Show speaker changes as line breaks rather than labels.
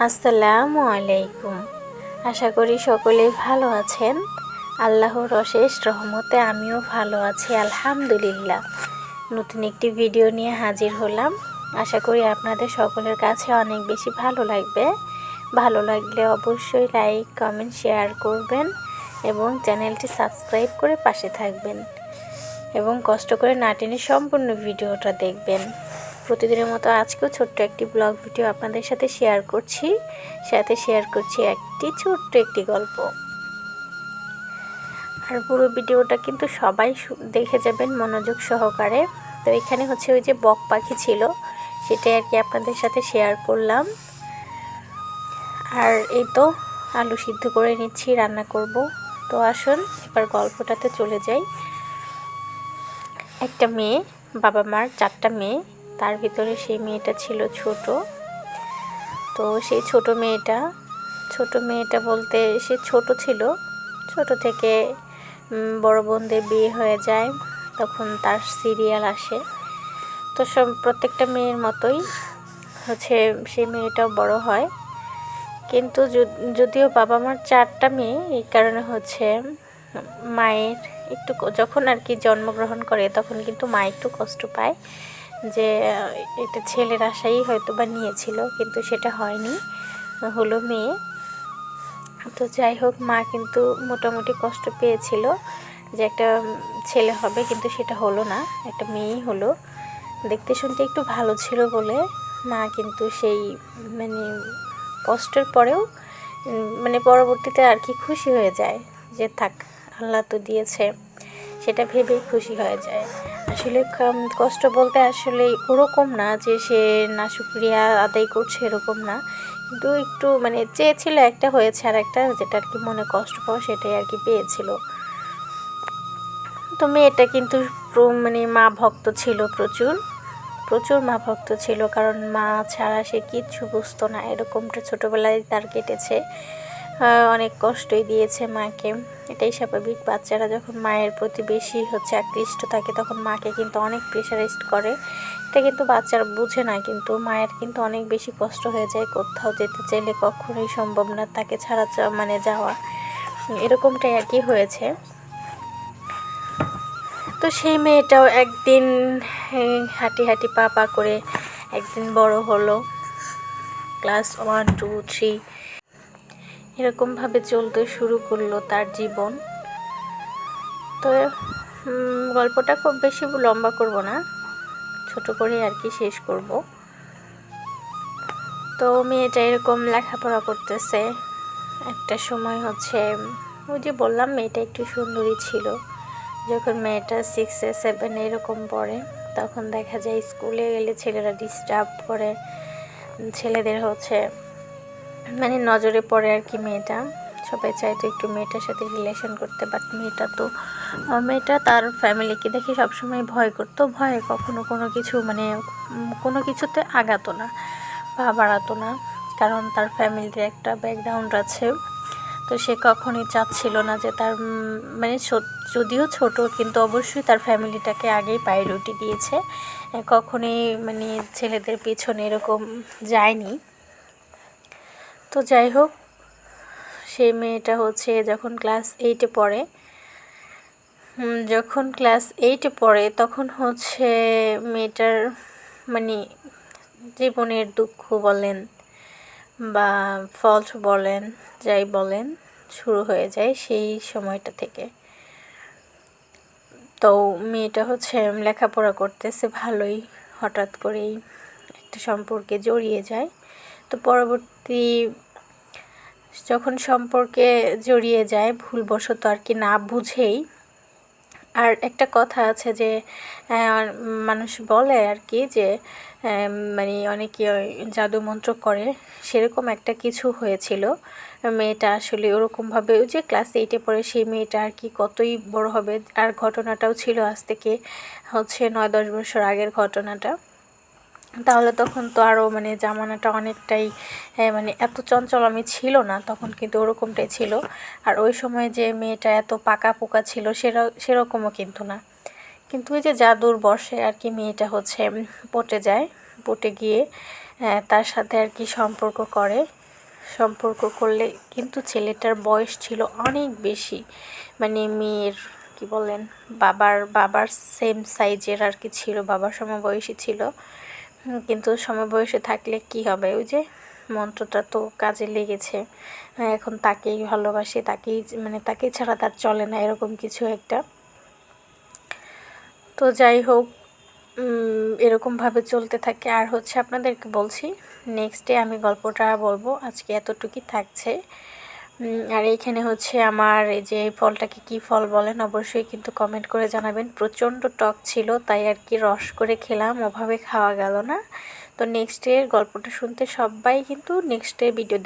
আসসালামু আলাইকুম। আশা করি সকলেই ভালো আছেন। আল্লাহর অশেষ রহমতে আমিও ভালো আছি আলহামদুলিল্লাহ। নতুন একটি ভিডিও নিয়ে হাজির হলাম। আশা করি আপনাদের সকলের কাছে অনেক বেশি ভালো লাগবে। ভালো লাগলে অবশ্যই লাইক, কমেন্ট, শেয়ার করবেন এবং চ্যানেলটি সাবস্ক্রাইব করে পাশে থাকবেন এবং কষ্ট করে না টেনে সম্পূর্ণ ভিডিওটা দেখবেন। প্রতিদিনের মতো আজকেও ছোট্ট একটি ব্লগ ভিডিও আপনাদের সাথে শেয়ার করছি ছোট্ট একটি গল্প। আর পুরো ভিডিওটা কিন্তু সবাই দেখে যাবেন মনোযোগ সহকারে। তো এখানে হচ্ছে ওই যে বক পাখি ছিল, সেটাই আর কি আপনাদের সাথে শেয়ার করলাম। আর এই তো আলু সিদ্ধ করে নিচ্ছি, রান্না করব। তো আসুন এবার গল্পটাতে চলে যাই। একটা মেয়ে, বাবা মার 4টা মেয়ে, তার ভিতরে সেই মেয়েটা ছিল ছোট। তো সেই ছোট মেয়েটা বলতে সে ছোট ছিল, ছোট থেকে বড় বোনদের বিয়ে হয়ে যায়, তখন তার সিরিয়াল আসে। তো প্রত্যেকটা মেয়ের মতোই হচ্ছে সেই মেয়েটাও বড় হয়। কিন্তু যদিও বাবা মার 4টা মেয়ে, এই কারণে হচ্ছে মায়ের একটু, যখন আর কি জন্মগ্রহণ করে তখন কিন্তু মা একটু কষ্ট পায় যে এটা ছেলের আশাই হয়তো বা নিয়েছিল, কিন্তু সেটা হয়নি, হলো মেয়ে। তো যাই হোক, মা কিন্তু মোটামুটি কষ্ট পেয়েছিল যে একটা ছেলে হবে, কিন্তু সেটা হলো না, একটা মেয়েই হলো। দেখতে শুনতে একটু ভালো ছিল বলে মা কিন্তু সেই মানে কষ্টের পরেও মানে পরবর্তীতে আর কি খুশি হয়ে যায় যে থাক, আল্লাহ তো দিয়েছে, সেটা ভেবেই খুশি হয়ে যায়। আসলে কষ্ট বলতে আসলে ওরকম না যে সে না শুকরিয়া আদায় করছে, এরকম না, কিন্তু একটু মানে চেয়েছিল একটা, হয়েছে আর একটা, যেটা আর কি মনে কষ্ট পাওয়া সেটাই আর কি পেয়েছিল। তো মেয়েটা কিন্তু মানে মা ভক্ত ছিল, প্রচুর মা ভক্ত ছিল, কারণ মা ছাড়া সে কিচ্ছু বুঝতো না। এরকমটা ছোটোবেলায় তার কেটেছে, অনেক কষ্টই দিয়েছে মাকে। এটাই স্বাভাবিক, বাচ্চারা যখন মায়ের প্রতি বেশি হচ্ছে আকৃষ্ট থাকে তখন মাকে কিন্তু অনেক প্রেশারাইজড করে। এটা কিন্তু বাচ্চারা বুঝে না, কিন্তু মায়ের কিন্তু অনেক বেশি কষ্ট হয়ে যায়। কোথাও যেতে চাইলে কখনোই সম্ভব না তাকে ছাড়া মানে যাওয়া, এরকমটাই আর কি হয়েছে। তো সেই মেয়েটাও একদিন হাঁটি পা করে একদিন বড় হলো, ক্লাস 1, 2, 3 এরকমভাবে চলতে শুরু করলো তার জীবন। তো গল্পটা খুব বেশি লম্বা করব না, ছোট করে আর কি শেষ করব। তো মেয়েটা এরকম লেখাপড়া করতেছে, একটা সময় হচ্ছে ওই যে বললাম মেয়েটা একটু সুন্দরী ছিল। যখন মেয়েটা 6, 7 এরকম পড়ে, তখন দেখা যায় স্কুলে গেলে ছেলেরা ডিস্টার্ব করে, ছেলেদের হচ্ছে মানে নজরে পড়ে আর কি মেয়েটা। সবাই চাইতো একটু মেয়েটার সাথে রিলেশন করতে, বাট মেয়েটা তার ফ্যামিলিকে দেখে সবসময় ভয় করতো, ভয়ে কখনো কোনো কিছু মানে কোনো কিছুতে আগাতো না, পা বাড়াতো না, কারণ তার ফ্যামিলির একটা ব্যাকগ্রাউন্ড আছে। তো সে কখনোই চাচ্ছিল না যে তার মানে যদিও ছোট, কিন্তু অবশ্যই তার ফ্যামিলিটাকে আগেই প্রায়োরিটি দিয়েছে, কখনোই মানে ছেলেদের পেছনে এরকম যায়নি। তো যাই হোক, সেই মেয়েটা হচ্ছে যখন ক্লাস 8-এ পড়ে, তখন হচ্ছে মেয়েটার মানে জীবনের দুঃখ বলেন বা ফল্ট বলেন, যাই বলেন, শুরু হয়ে যায় সেই সময়টা থেকে। তো মেয়েটা হচ্ছে লেখাপড়া করতেছে ভালোই, হঠাৎ করেই একটা সম্পর্কে জড়িয়ে যায়। তো পরবর্তী যখন সম্পর্কে জড়িয়ে যায় ভুলবশত আর কি, না বুঝেই। আর একটা কথা আছে যে মানুষ বলে আর কি যে মানে অনেকে জাদু মন্ত্র করে, সেরকম একটা কিছু হয়েছিল। মেয়েটা আসলে ওরকমভাবে ওই যে ক্লাস 8-এ পড়ে সেই মেয়েটা আর কি কতই বড় হবে। আর ঘটনাটাও ছিল আজ থেকে হচ্ছে 9-10 বছর আগের ঘটনাটা। তাহলে তখন তো আরও মানে জামানাটা অনেকটাই মানে এত চঞ্চল আমি ছিল না, তখন কিন্তু ওরকমটাই ছিল। আর ওই সময় যে মেয়েটা এত পাকা পোকা ছিল সেরকমও কিন্তু না, কিন্তু ওই যে জাদুর বশে আর কি মেয়েটা হচ্ছে পটে যায়, পটে গিয়ে তার সাথে আর কি সম্পর্ক করে। সম্পর্ক করলে, কিন্তু ছেলেটার বয়স ছিল অনেক বেশি, মানে মেয়ের কি বলেন বাবার সেম সাইজের আর কি ছিল, বাবার সমবয়সী ছিল। কিন্তু সমবয়সে থাকলে কি হবে, ওই যে মন্ত্রটা তো কাজে লেগেছে, এখন তাকেই ভালোবাসে, তাকেই মানে তাকে ছাড়া তার চলে না, এরকম কিছু একটা। তো যাই হোক, এরকমভাবে চলতে থাকে। আর হচ্ছে আপনাদেরকে বলছি, নেক্সট ডে আমি গল্পটা বলবো, আজকে এতটুকুই থাকছে। আর এইখানে হচ্ছে আমার এই যে ফলটাকে কি ফল বলেন অবশ্যই কিন্তু কমেন্ট করে জানাবেন। প্রচণ্ড টক ছিল, তাই আর কি রস করে খেলাম, ওভাবে খাওয়া গেল না। তো নেক্সট ডে গল্পটা শুনতে সবাই কিন্তু নেক্সট ডে ভিডিও